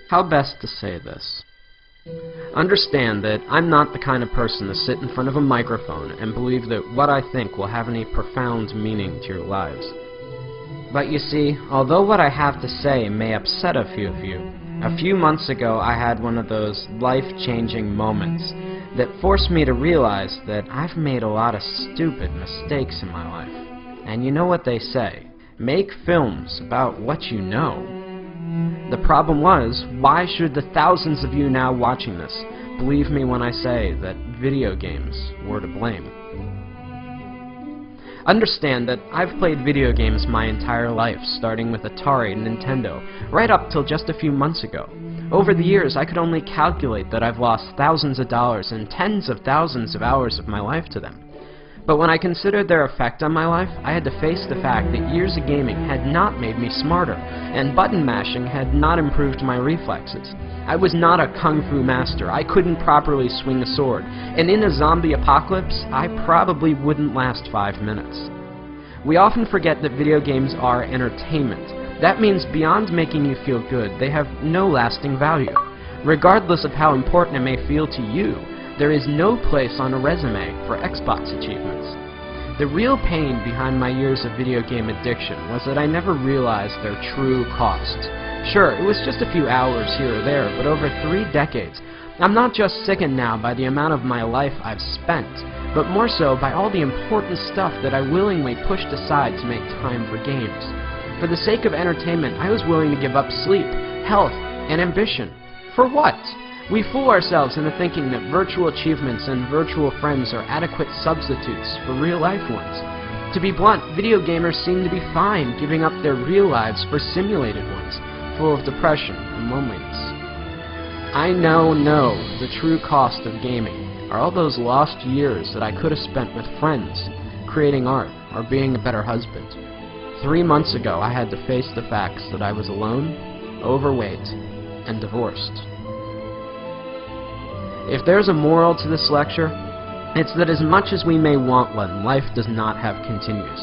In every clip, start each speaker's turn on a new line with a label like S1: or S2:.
S1: How best to say this? Understand that I'm not the kind of person to sit in front of a microphone and believe that what I think will have any profound meaning to your lives. But you see, although what I have to say may upset a few of you, a few months ago I had one of those life-changing moments that forced me to realize that I've made a lot of stupid mistakes in my life. And you know what they say, make films about what you know. The problem was, why should the thousands of you now watching this believe me when I say that video games were to blame? Understand that I've played video games my entire life, starting with Atari and Nintendo, right up till just a few months ago. Over the years, I could only calculate that I've lost thousands of dollars and tens of thousands of hours of my life to them. But when I considered their effect on my life, I had to face the fact that years of gaming had not made me smarter, and button mashing had not improved my reflexes. I was not a kung fu master, I couldn't properly swing a sword, and in a zombie apocalypse, I probably wouldn't last 5 minutes. We often forget that video games are entertainment. That means beyond making you feel good, they have no lasting value. Regardless of how important it may feel to you, there is no place on a resume for Xbox achievements. The real pain behind my years of video game addiction was that I never realized their true cost. Sure, it was just a few hours here or there, but over 3 decades, I'm not just sickened now by the amount of my life I've spent, but more so by all the important stuff that I willingly pushed aside to make time for games. For the sake of entertainment, I was willing to give up sleep, health, and ambition. For what? We fool ourselves into thinking that virtual achievements and virtual friends are adequate substitutes for real-life ones. To be blunt, video gamers seem to be fine giving up their real lives for simulated ones, full of depression and loneliness. I know the true cost of gaming are all those lost years that I could have spent with friends, creating art, or being a better husband. 3 months ago, I had to face the facts that I was alone, overweight, and divorced. If there's a moral to this lecture, it's that as much as we may want one, life does not have continues.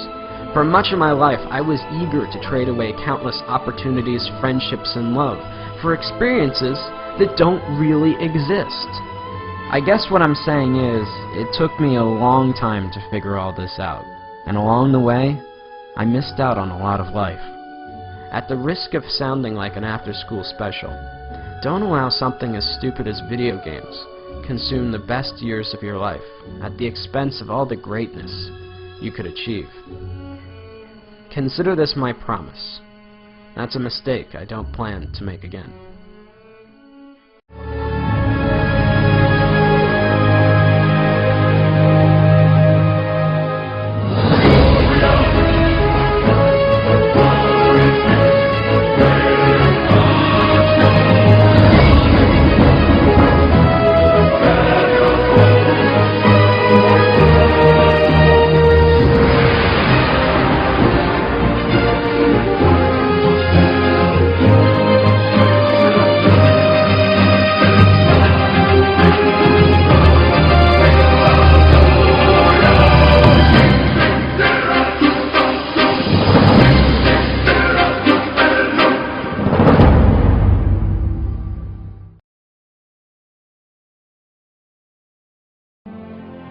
S1: For much of my life, I was eager to trade away countless opportunities, friendships, and love for experiences that don't really exist. I guess what I'm saying is, it took me a long time to figure all this out, and along the way, I missed out on a lot of life. At the risk of sounding like an after-school special, don't allow something as stupid as video games consume the best years of your life at the expense of all the greatness you could achieve. Consider this my promise. That's a mistake I don't plan to make again.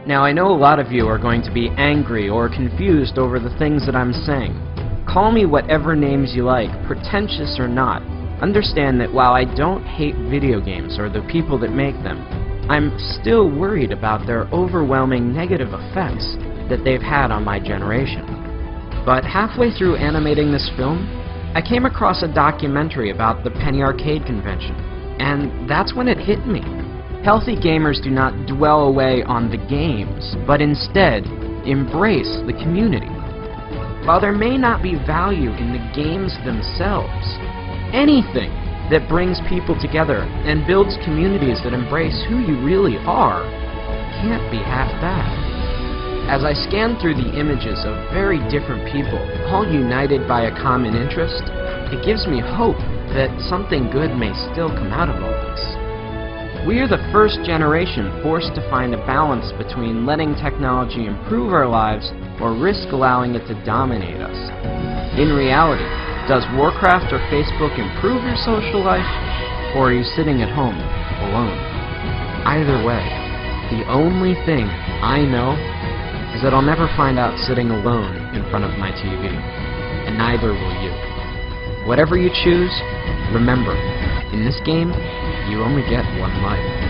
S1: Now, I know a lot of you are going to be angry or confused over the things that I'm saying. Call me whatever names you like, pretentious or not. Understand that while I don't hate video games or the people that make them, I'm still worried about their overwhelming negative effects that they've had on my generation. But halfway through animating this film, I came across a documentary about the Penny Arcade Convention, and that's when it hit me. Healthy gamers do not dwell away on the games, but instead embrace the community. While there may not be value in the games themselves, anything that brings people together and builds communities that embrace who you really are can't be half bad. As I scan through the images of very different people, all united by a common interest, it gives me hope that something good may still come out of all this. We are the first generation forced to find a balance between letting technology improve our lives or risk allowing it to dominate us. In reality, does Warcraft or Facebook improve your social life, or are you sitting at home alone? Either way, the only thing I know is that I'll never find out sitting alone in front of my TV, and neither will you. Whatever you choose, remember, in this game, you only get one life.